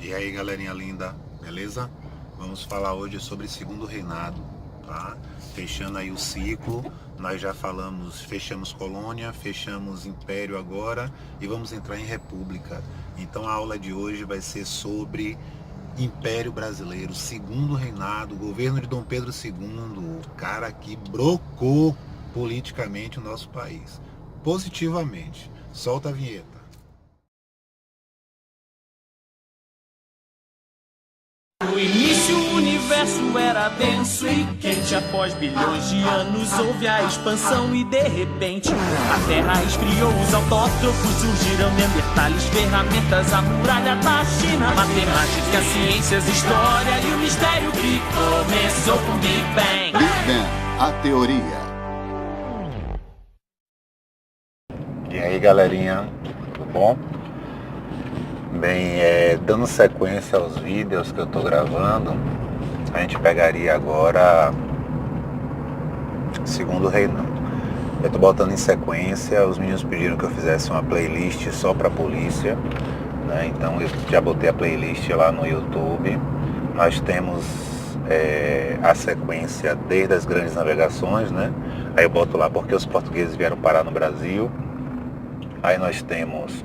E aí, galerinha linda, beleza? Vamos falar hoje sobre segundo reinado, tá? Fechando aí o ciclo, nós já falamos, fechamos colônia, fechamos império agora e vamos entrar em república. Então a aula de hoje vai ser sobre Império Brasileiro, segundo reinado, governo de Dom Pedro II, o cara que brocou politicamente o nosso país, positivamente. Solta a vinheta. No início o universo era denso e quente. Após bilhões de anos houve a expansão e de repente a Terra esfriou, os autótrofos surgiram, neandertales, ferramentas, a muralha da China, matemática, ciências, história e o mistério que começou com o Big Bang. Big Bang, a teoria. E aí, galerinha, tudo bom? Bem, dando sequência aos vídeos que eu tô gravando, a gente pegaria agora segundo reinado. Eu tô botando em sequência, os meninos pediram que eu fizesse uma playlist só pra polícia, né? Então eu já botei a playlist lá no YouTube. Nós temos a sequência desde as grandes navegações, né? Aí eu boto lá porque os portugueses vieram parar no Brasil. Aí nós temos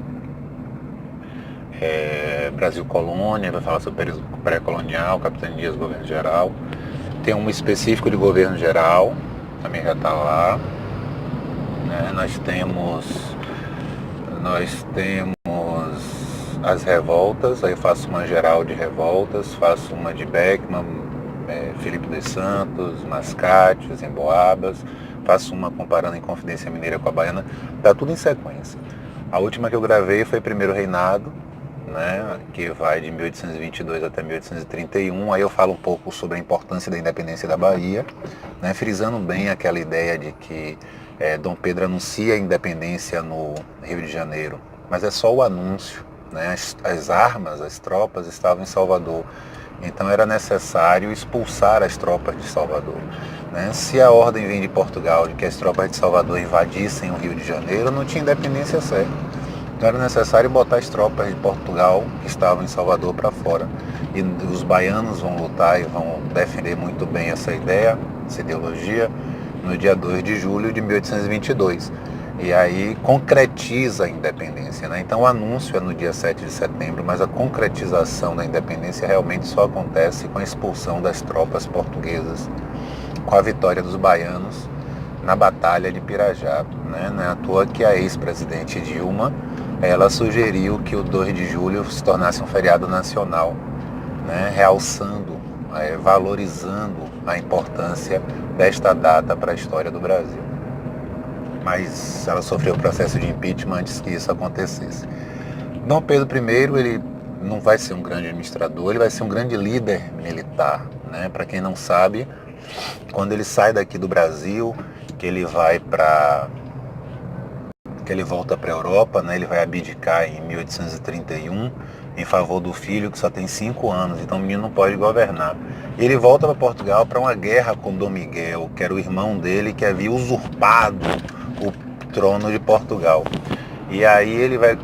Brasil Colônia, vai falar sobre período pré-colonial, capitanias, governo geral. Tem um específico de governo geral, também já está lá. Né? Nós temos as revoltas, aí eu faço uma geral de revoltas, faço uma de Beckmann, Felipe dos Santos, Mascate, os Emboabas, faço uma comparando a Inconfidência Mineira com a Baiana, tá tudo em sequência. A última que eu gravei foi Primeiro Reinado, né, que vai de 1822 até 1831, aí eu falo um pouco sobre a importância da independência da Bahia, né, frisando bem aquela ideia de que Dom Pedro anuncia a independência no Rio de Janeiro, mas é só o anúncio, né, as armas, as tropas estavam em Salvador, então era necessário expulsar as tropas de Salvador. Né? Se a ordem vem de Portugal de que as tropas de Salvador invadissem o Rio de Janeiro, não tinha independência certa. Então era necessário botar as tropas de Portugal que estavam em Salvador para fora. E os baianos vão lutar e vão defender muito bem essa ideia, essa ideologia, no dia 2 de julho de 1822. E aí concretiza a independência. Né? Então o anúncio é no dia 7 de setembro, mas a concretização da independência realmente só acontece com a expulsão das tropas portuguesas, com a vitória dos baianos na Batalha de Pirajá. Né? Não é à toa que a ex-presidente Dilma, ela sugeriu que o 2 de julho se tornasse um feriado nacional, né? Realçando, valorizando a importância desta data para a história do Brasil. Mas ela sofreu o processo de impeachment antes que isso acontecesse. Dom Pedro I, ele não vai ser um grande administrador, ele vai ser um grande líder militar. Né? Para quem não sabe, quando ele sai daqui do Brasil, que ele volta para a Europa, né? Ele vai abdicar em 1831 em favor do filho que só tem 5 anos, então o menino não pode governar. Ele volta para Portugal para uma guerra com Dom Miguel, que era o irmão dele que havia usurpado o trono de Portugal. E aí ele vai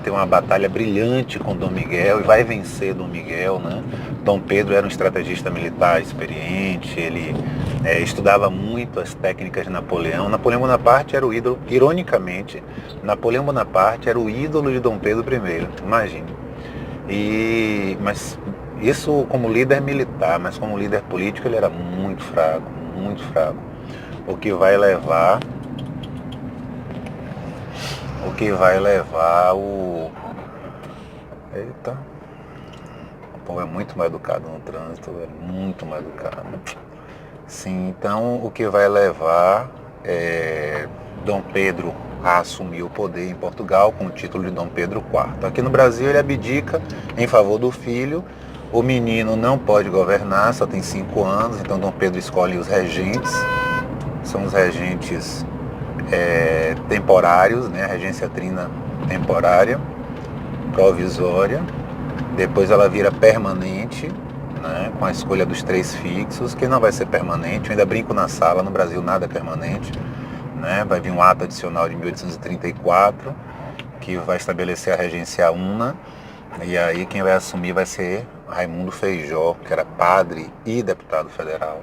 ter uma batalha brilhante com Dom Miguel e vai vencer Dom Miguel, né? Dom Pedro era um estrategista militar experiente, ele estudava muito as técnicas de Napoleão. Napoleão Bonaparte era o ídolo, ironicamente, Napoleão Bonaparte era o ídolo de Dom Pedro I, imagine. Mas isso como líder militar, mas como líder político ele era muito fraco, muito fraco. O que vai levar o... Eita. O povo é muito mal educado no trânsito, é muito mal educado. Sim, então o que vai levar Dom Pedro a assumir o poder em Portugal com o título de Dom Pedro IV. Aqui no Brasil ele abdica em favor do filho. O menino não pode governar, só tem 5 anos, então Dom Pedro escolhe os regentes. São os regentes temporários, né? A regência trina temporária, provisória. Depois ela vira permanente, né? Com a escolha dos 3 fixos, que não vai ser permanente. Eu ainda brinco na sala, no Brasil nada é permanente. Né? Vai vir um ato adicional de 1834, que vai estabelecer a regência una. E aí quem vai assumir vai ser Raimundo Feijó, que era padre e deputado federal.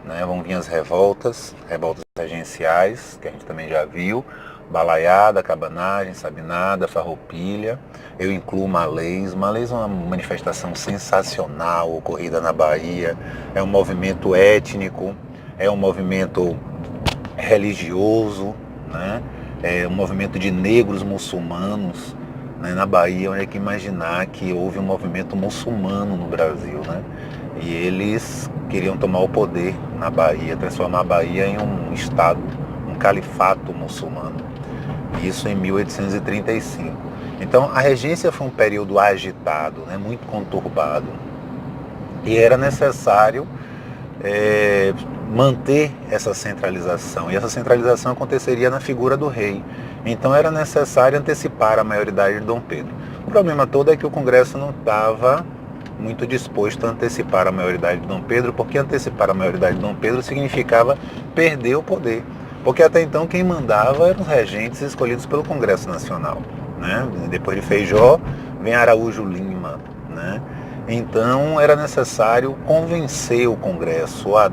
Né? Vão vir as revoltas regenciais, que a gente também já viu, balaiada, cabanagem, sabinada, farroupilha. Eu incluo Malês. Malês é uma manifestação sensacional ocorrida na Bahia. É um movimento étnico, é um movimento religioso, né? É um movimento de negros muçulmanos. Na Bahia, onde é que imaginar que houve um movimento muçulmano no Brasil, né? E eles queriam tomar o poder na Bahia, transformar a Bahia em um estado, um califato muçulmano. Isso em 1835. Então a regência foi um período agitado, né? Muito conturbado. E era necessário manter essa centralização. E essa centralização aconteceria na figura do rei. Então era necessário antecipar a maioridade de Dom Pedro. O problema todo é que o Congresso não estava muito disposto a antecipar a maioridade de Dom Pedro, porque antecipar a maioridade de Dom Pedro significava perder o poder. Porque até então quem mandava eram os regentes escolhidos pelo Congresso Nacional. Né? Depois de Feijó, vem Araújo Lima. Né? Então era necessário convencer o Congresso a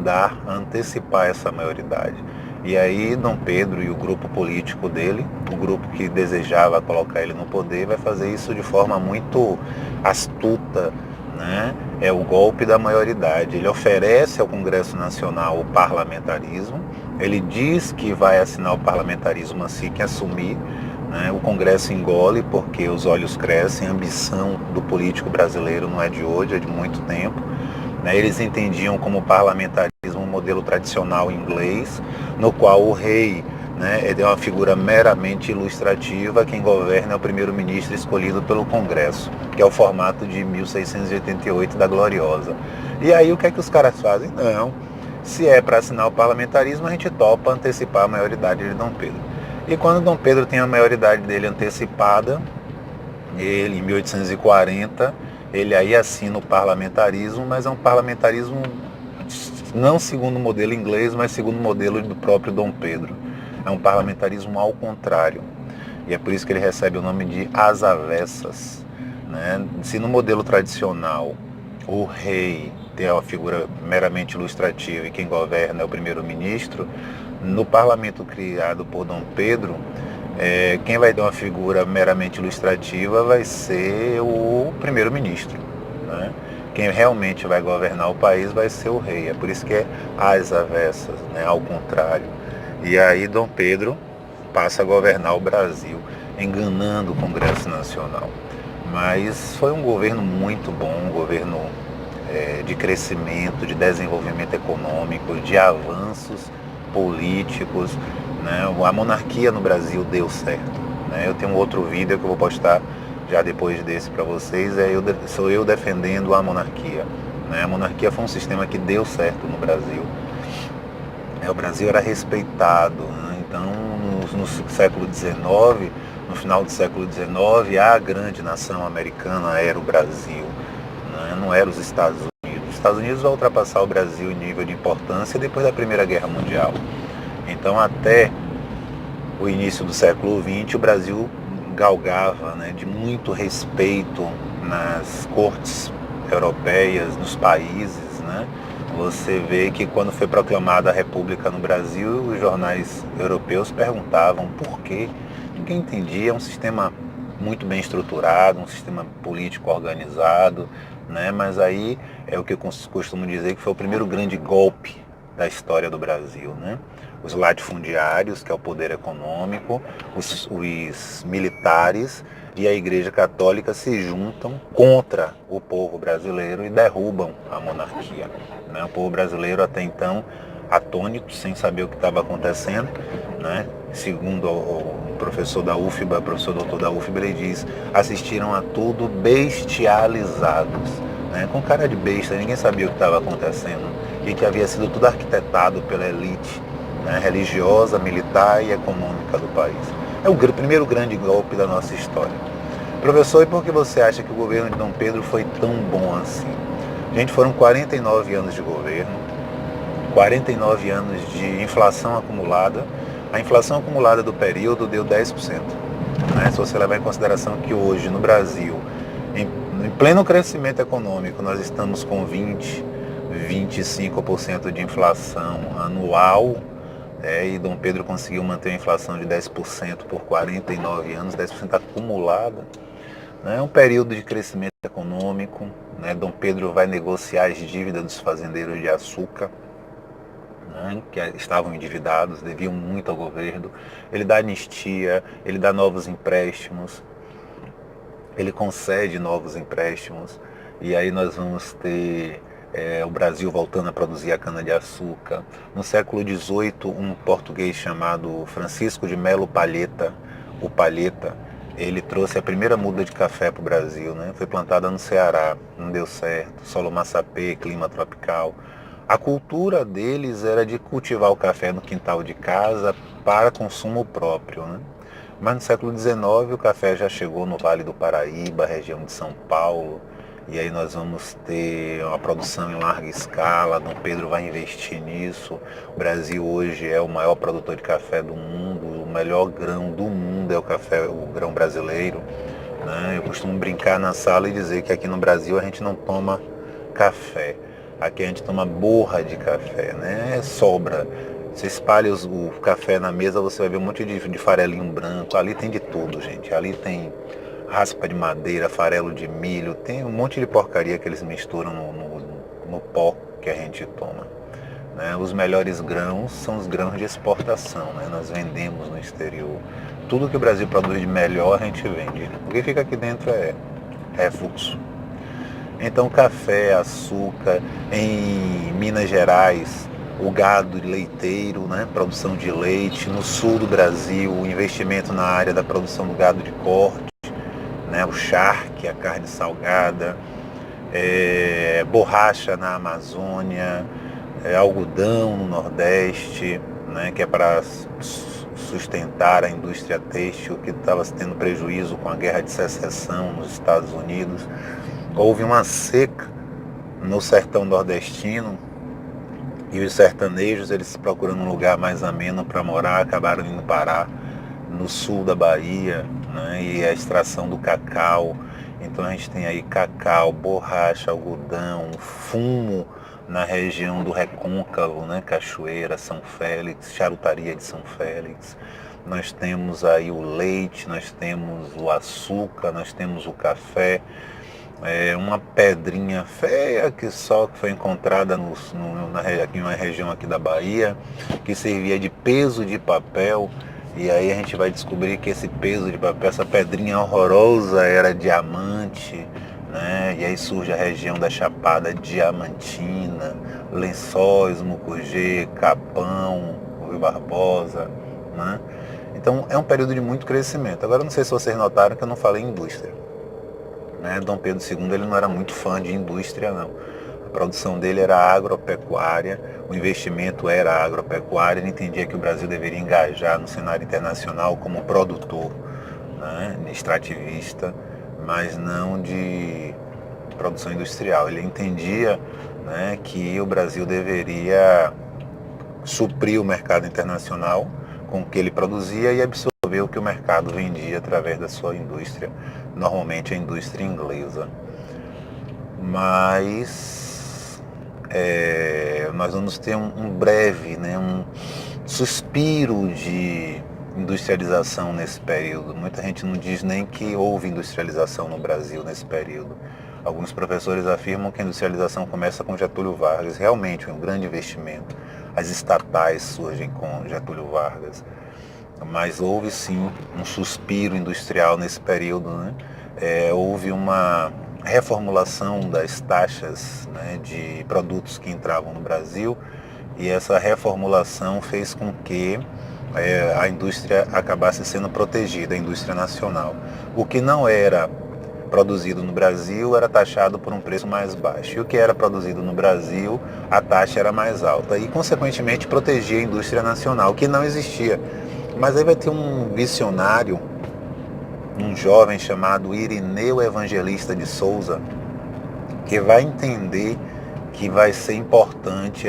antecipar essa maioridade. E aí Dom Pedro e o grupo político dele, o grupo que desejava colocar ele no poder, vai fazer isso de forma muito astuta, né? É o golpe da maioridade. Ele oferece ao Congresso Nacional o parlamentarismo, ele diz que vai assinar o parlamentarismo assim que assumir, né? O Congresso engole porque os olhos crescem, a ambição do político brasileiro não é de hoje, é de muito tempo. Eles entendiam como parlamentarismo um modelo tradicional inglês, no qual o rei, né, é uma figura meramente ilustrativa, quem governa é o primeiro-ministro escolhido pelo Congresso, que é o formato de 1688 da Gloriosa. E aí o que é que os caras fazem? Não, se é para assinar o parlamentarismo, a gente topa antecipar a maioridade de Dom Pedro. E quando Dom Pedro tem a maioridade dele antecipada, ele em 1840, ele aí assina o parlamentarismo, mas é um parlamentarismo não segundo o modelo inglês, mas segundo o modelo do próprio Dom Pedro. É um parlamentarismo ao contrário. E é por isso que ele recebe o nome de às avessas. Né? Se no modelo tradicional o rei tem uma figura meramente ilustrativa e quem governa é o primeiro-ministro, no parlamento criado por Dom Pedro, quem vai ter uma figura meramente ilustrativa vai ser o primeiro-ministro. Né? Quem realmente vai governar o país vai ser o rei. É por isso que é às avessas, né? Ao contrário. E aí Dom Pedro passa a governar o Brasil, enganando o Congresso Nacional. Mas foi um governo muito bom, um governo de crescimento, de desenvolvimento econômico, de avanços políticos. Né? A monarquia no Brasil deu certo. Né? Eu tenho um outro vídeo que eu vou postar já depois desse para vocês, sou eu defendendo a monarquia. Né? A monarquia foi um sistema que deu certo no Brasil. O Brasil era respeitado. Né? Então, no século XIX, no final do século XIX, a grande nação americana era o Brasil. Né? Não era os Estados Unidos. Os Estados Unidos vai ultrapassar o Brasil em nível de importância depois da Primeira Guerra Mundial. Então, até o início do século XX, o Brasil galgava, né, de muito respeito nas cortes europeias, nos países. Né? Você vê que quando foi proclamada a República no Brasil, os jornais europeus perguntavam por quê. Ninguém entendia, é um sistema muito bem estruturado, um sistema político organizado, né? Mas aí é o que eu costumo dizer que foi o primeiro grande golpe da história do Brasil. Né? Os latifundiários, que é o poder econômico, os militares e a Igreja Católica se juntam contra o povo brasileiro e derrubam a monarquia. Né? O povo brasileiro até então atônito, sem saber o que estava acontecendo. Né? Segundo o professor da UFBA, o professor doutor da UFBA, ele diz, assistiram a tudo bestializados. Né? Com cara de besta, ninguém sabia o que estava acontecendo e que havia sido tudo arquitetado pela elite, né, religiosa, militar e econômica do país. É o primeiro grande golpe da nossa história. Professor, e por que você acha que o governo de Dom Pedro foi tão bom assim? Gente, foram 49 anos de governo, 49 anos de inflação acumulada. A inflação acumulada do período deu 10%. Né? Se você levar em consideração que hoje no Brasil, Em pleno crescimento econômico, nós estamos com 25% de inflação anual, e Dom Pedro conseguiu manter a inflação de 10% por 49 anos, 10% acumulada. É um período de crescimento econômico. Dom Pedro vai negociar as dívidas dos fazendeiros de açúcar, que estavam endividados, deviam muito ao governo. Ele dá anistia, ele dá novos empréstimos, ele concede novos empréstimos, e aí nós vamos ter o Brasil voltando a produzir a cana-de-açúcar. No século XVIII, um português chamado Francisco de Melo Palheta, o Palheta, ele trouxe a primeira muda de café para o Brasil, Foi plantada no Ceará, não deu certo, solo massapê, clima tropical. A cultura deles era de cultivar o café no quintal de casa para consumo próprio, Mas no século XIX o café já chegou no Vale do Paraíba, região de São Paulo, e aí nós vamos ter uma produção em larga escala. Dom Pedro vai investir nisso. O Brasil hoje é o maior produtor de café do mundo, o melhor grão do mundo é o grão brasileiro. Eu costumo brincar na sala e dizer que aqui no Brasil a gente não toma café, aqui a gente toma borra de café, sobra. Você espalha o café na mesa, você vai ver um monte de farelinho branco. Ali tem de tudo, gente. Ali tem raspa de madeira, farelo de milho, tem um monte de porcaria que eles misturam no pó que a gente toma. Os melhores grãos são os grãos de exportação, Nós vendemos no exterior. Tudo que o Brasil produz de melhor a gente vende. O que fica aqui dentro é refluxo. Então café, açúcar, em Minas Gerais, o gado leiteiro, produção de leite. No sul do Brasil, o investimento na área da produção do gado de corte, o charque, a carne salgada, borracha na Amazônia, algodão no Nordeste, que é para sustentar a indústria têxtil, que estava tendo prejuízo com a guerra de secessão nos Estados Unidos. Houve uma seca no sertão nordestino, e os sertanejos, eles procurando um lugar mais ameno para morar, acabaram indo parar no sul da Bahia, e a extração do cacau. Então a gente tem aí cacau, borracha, algodão, fumo na região do Recôncavo, Cachoeira, São Félix, charutaria de São Félix. Nós temos aí o leite, nós temos o açúcar, nós temos o café. Uma pedrinha feia que foi encontrada em uma região aqui da Bahia, que servia de peso de papel, e aí a gente vai descobrir que esse peso de papel, essa pedrinha horrorosa, era diamante, e aí surge a região da Chapada Diamantina, Lençóis, Mucugê, Capão, Rui Barbosa, Então é um período de muito crescimento. Agora, não sei se vocês notaram que eu não falei indústria. Dom Pedro II, ele não era muito fã de indústria, não. A produção dele era agropecuária, o investimento era agropecuária. Ele entendia que o Brasil deveria engajar no cenário internacional como produtor, extrativista, mas não de produção industrial. Ele entendia, que o Brasil deveria suprir o mercado internacional com o que ele produzia e absorver o que o mercado vendia através da sua indústria, normalmente a indústria inglesa. Mas nós vamos ter um breve, um suspiro de industrialização nesse período. Muita gente não diz nem que houve industrialização no Brasil nesse período. Alguns professores afirmam que a industrialização começa com Getúlio Vargas, realmente um grande investimento. As estatais surgem com Getúlio Vargas. Mas houve sim um suspiro industrial nesse período, Houve uma reformulação das taxas, de produtos que entravam no Brasil, e essa reformulação fez com que a indústria acabasse sendo protegida, a indústria nacional. O que não era produzido no Brasil era taxado por um preço mais baixo, e o que era produzido no Brasil, a taxa era mais alta, e consequentemente protegia a indústria nacional, que não existia. Mas aí vai ter um visionário, um jovem chamado Irineu Evangelista de Souza, que vai entender que vai ser importante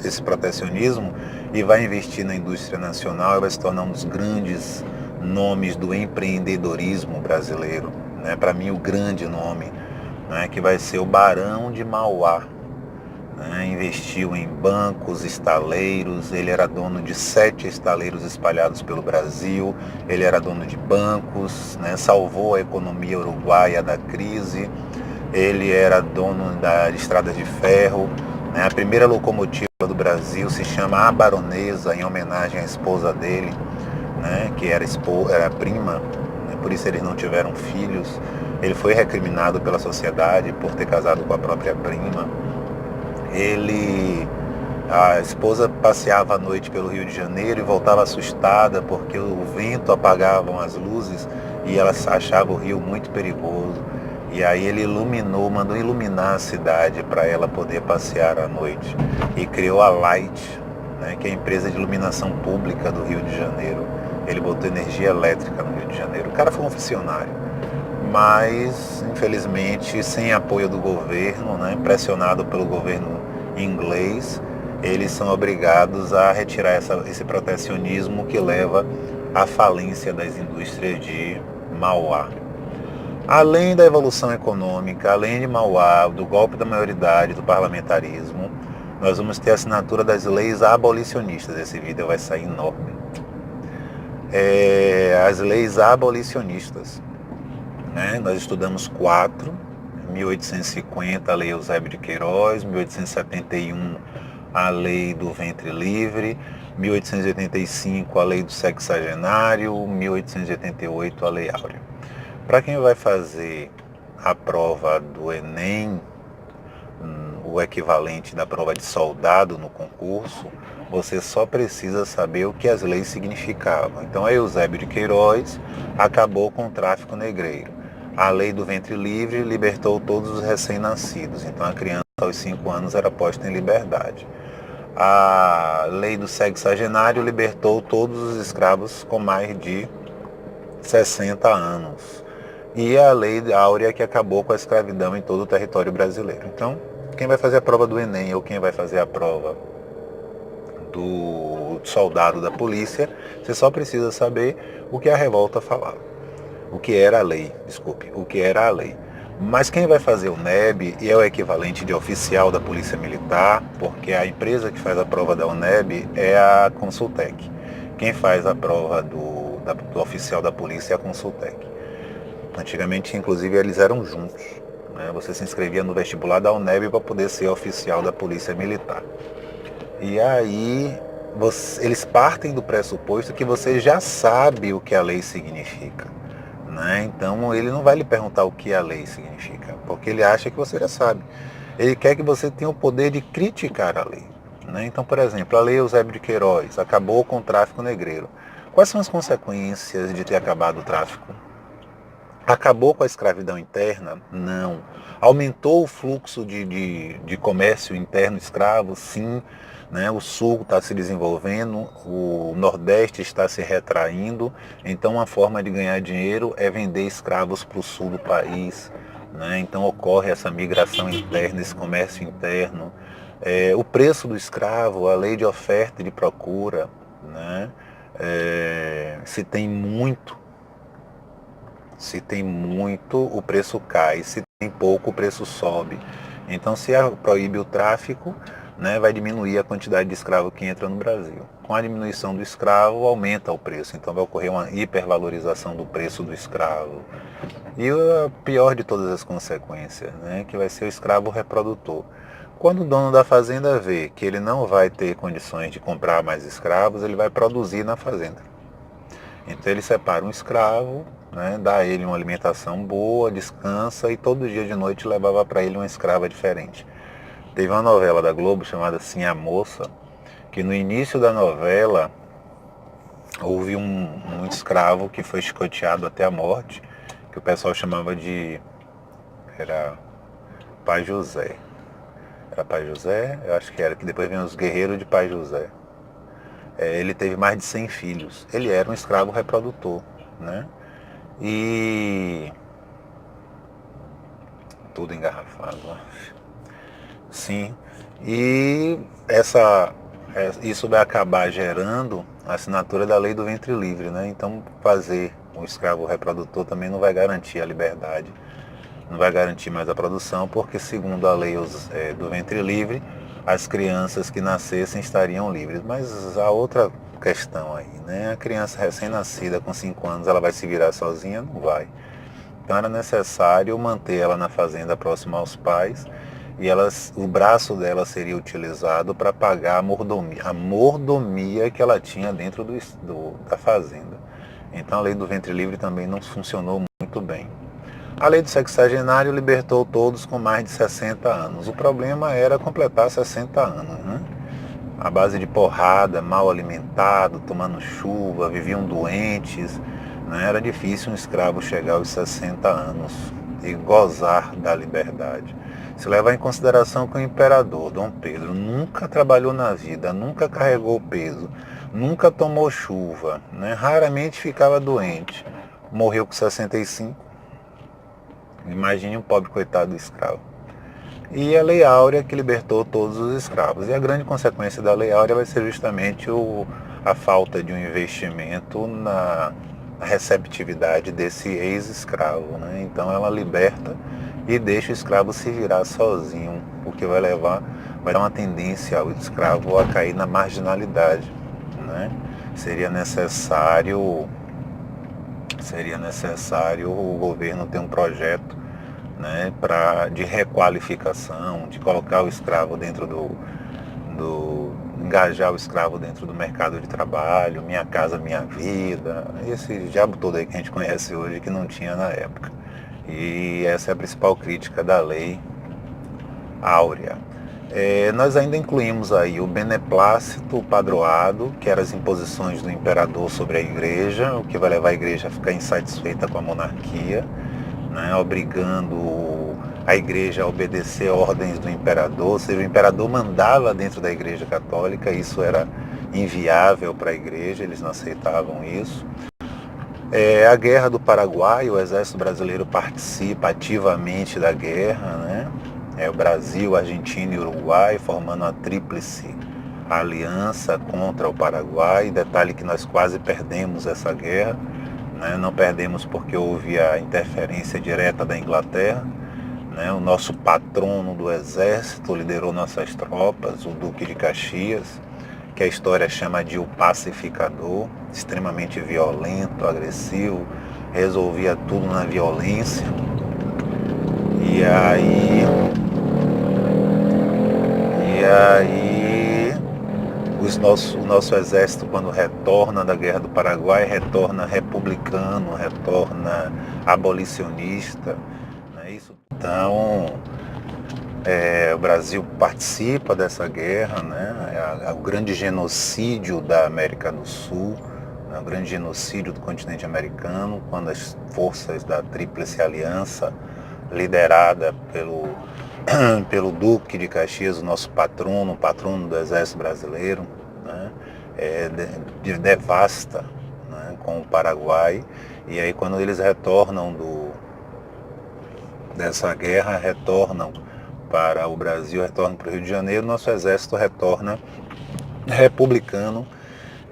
esse protecionismo, e vai investir na indústria nacional, e vai se tornar um dos grandes nomes do empreendedorismo brasileiro, né? Para mim, o grande nome, né? Que vai ser o Barão de Mauá. Investiu em bancos, estaleiros, ele era dono de 7 estaleiros espalhados pelo Brasil, ele era dono de bancos, né? Salvou a economia uruguaia da crise, ele era dono da estrada de ferro, né? A primeira locomotiva do Brasil se chama A Baronesa, em homenagem à esposa dele, né? Que era prima, né? Por isso eles não tiveram filhos. Ele foi recriminado pela sociedade por ter casado com a própria prima. A esposa passeava à noite pelo Rio de Janeiro e voltava assustada porque o vento apagava as luzes e ela achava o rio muito perigoso. E aí ele mandou iluminar a cidade para ela poder passear à noite. E criou a Light, né, que é a empresa de iluminação pública do Rio de Janeiro. Ele botou energia elétrica no Rio de Janeiro. O cara foi um funcionário, mas infelizmente sem apoio do governo, né, pressionado pelo governo inglês, eles são obrigados a retirar esse protecionismo que leva à falência das indústrias de Mauá. Além da evolução econômica, além de Mauá, do golpe da maioridade, do parlamentarismo, nós vamos ter a assinatura das leis abolicionistas. Esse vídeo vai sair enorme. As leis abolicionistas, né? Nós estudamos 4, 1850, a Lei Eusébio de Queiroz, 1871, a Lei do Ventre Livre, 1885, a Lei do Sexagenário, 1888, a Lei Áurea. Para quem vai fazer a prova do Enem, o equivalente da prova de soldado no concurso, você só precisa saber o que as leis significavam. Então, a Eusébio de Queiroz acabou com o tráfico negreiro. A Lei do Ventre Livre libertou todos os recém-nascidos. Então, a criança aos 5 anos era posta em liberdade. A Lei do Sexagenário libertou todos os escravos com mais de 60 anos. E a Lei Áurea, que acabou com a escravidão em todo o território brasileiro. Então, quem vai fazer a prova do Enem ou quem vai fazer a prova do soldado da polícia, você só precisa saber o que a revolta falava. O que era a lei. Mas quem vai fazer o NEB, e é o equivalente de oficial da Polícia Militar, porque a empresa que faz a prova da UNEB é a Consultec. Quem faz a prova do oficial da polícia é a Consultec. Antigamente, inclusive, eles eram juntos, né? Você se inscrevia no vestibular da UNEB para poder ser oficial da Polícia Militar. E aí, eles partem do pressuposto que você já sabe o que a lei significa. Então ele não vai lhe perguntar o que a lei significa, porque ele acha que você já sabe. Ele quer que você tenha o poder de criticar a lei. Então, por exemplo, a Lei Eusébio de Queiroz acabou com o tráfico negreiro. Quais são as consequências de ter acabado o tráfico? Acabou com a escravidão interna? Não. Aumentou o fluxo de comércio interno escravo? Sim. O Sul está se desenvolvendo, o Nordeste está se retraindo, então uma forma de ganhar dinheiro é vender escravos para o Sul do país. Então ocorre essa migração interna, esse comércio interno. O preço do escravo, a lei de oferta e de procura. Se tem muito, o preço cai, se tem pouco, o preço sobe. Então, se proíbe o tráfico, vai diminuir a quantidade de escravo que entra no Brasil. Com a diminuição do escravo, aumenta o preço. Então vai ocorrer uma hipervalorização do preço do escravo. E a pior de todas as consequências, que vai ser o escravo reprodutor. Quando o dono da fazenda vê que ele não vai ter condições de comprar mais escravos, ele vai produzir na fazenda. Então ele separa um escravo, dá a ele uma alimentação boa, descansa e todo dia de noite levava para ele uma escrava diferente. Teve uma novela da Globo chamada Sim a Moça, que no início da novela houve um escravo que foi chicoteado até a morte, que o pessoal chamava de... era Pai José. Era Pai José? Eu acho que era, que depois vem os guerreiros de Pai José. Ele teve mais de 100 filhos. Ele era um escravo reprodutor, E... tudo engarrafado, Sim, e isso vai acabar gerando a assinatura da lei do ventre livre, né? Então fazer um escravo reprodutor também não vai garantir a liberdade, não vai garantir mais a produção, porque segundo a lei do ventre livre, as crianças que nascessem estariam livres. Mas há outra questão aí, né? A criança recém-nascida com 5 anos, ela vai se virar sozinha? Não vai. Então era necessário manter ela na fazenda próxima aos pais, e o braço dela seria utilizado para pagar a mordomia que ela tinha dentro da fazenda. Então a lei do ventre livre também não funcionou muito bem. A lei do sexagenário libertou todos com mais de 60 anos. O problema era completar 60 anos, né? À base de porrada, mal alimentado, tomando chuva, viviam doentes, né? Era difícil um escravo chegar aos 60 anos e gozar da liberdade. Se levar em consideração que o imperador Dom Pedro nunca trabalhou na vida, nunca carregou peso, nunca tomou chuva, né? Raramente ficava doente, morreu com 65. Imagine um pobre coitado do escravo. E a Lei Áurea que libertou todos os escravos. E a grande consequência da Lei Áurea vai ser justamente a falta de um investimento na receptividade desse ex-escravo, né? Então ela liberta e deixa o escravo se virar sozinho, o que vai dar uma tendência ao escravo a cair na marginalidade, né? Seria necessário o governo ter um projeto, né, de requalificação, de colocar o escravo dentro engajar o escravo dentro do mercado de trabalho, Minha Casa Minha Vida, esse diabo todo aí que a gente conhece hoje que não tinha na época. E essa é a principal crítica da Lei Áurea. Nós ainda incluímos aí o beneplácito, o padroado, que eram as imposições do imperador sobre a igreja, o que vai levar a igreja a ficar insatisfeita com a monarquia, né, obrigando a igreja a obedecer ordens do imperador, ou seja, o imperador mandava dentro da igreja católica, isso era inviável para a igreja, eles não aceitavam isso. A Guerra do Paraguai, o exército brasileiro participa ativamente da guerra, né? O Brasil, Argentina e Uruguai formando a tríplice aliança contra o Paraguai. Detalhe que nós quase perdemos essa guerra, né? Não perdemos porque houve a interferência direta da Inglaterra, né? O nosso patrono do exército liderou nossas tropas, o Duque de Caxias, que a história chama de o pacificador, extremamente violento, agressivo, resolvia tudo na violência. E aí o nosso exército, quando retorna da Guerra do Paraguai, retorna republicano, retorna abolicionista, né? Então, o Brasil participa dessa guerra, né? O grande genocídio da América do Sul, né? O grande genocídio do continente americano, quando as forças da Tríplice Aliança, liderada pelo Duque de Caxias, o nosso patrono do Exército Brasileiro, né? Devasta, né, com o Paraguai. E aí quando eles retornam dessa guerra, retornam para o Brasil, retornam para o Rio de Janeiro, nosso exército retorna republicano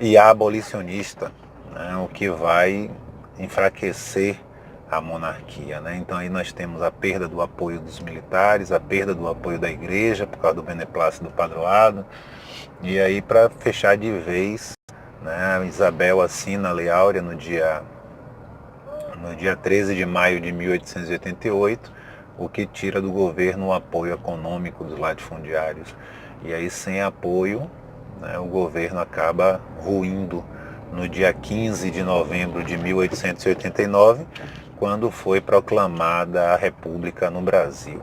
e abolicionista, né, o que vai enfraquecer a monarquia, né? Então aí nós temos a perda do apoio dos militares, a perda do apoio da igreja por causa do beneplácito do padroado. E aí, para fechar de vez, né, Isabel assina a Lei Áurea no dia 13 de maio de 1888, o que tira do governo o apoio econômico dos latifundiários. E aí, sem apoio, né, o governo acaba ruindo no dia 15 de novembro de 1889, quando foi proclamada a República no Brasil.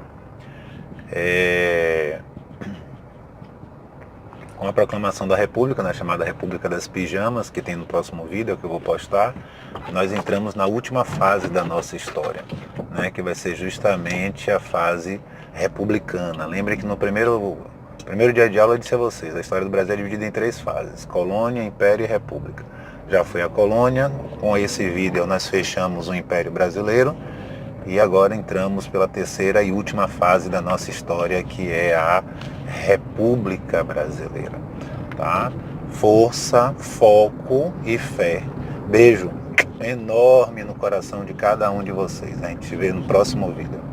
Com a proclamação da República, né, chamada República das Pijamas, que tem no próximo vídeo que eu vou postar, nós entramos na última fase da nossa história, né, que vai ser justamente a fase republicana. Lembre que no primeiro dia de aula eu disse a vocês, a história do Brasil é dividida em 3 fases: colônia, império e república. Já foi a colônia, com esse vídeo nós fechamos o Império Brasileiro e agora entramos pela terceira e última fase da nossa história, que é a República Brasileira. Tá? força, foco e fé. Beijo enorme no coração de cada um de vocês. A gente se vê no próximo vídeo.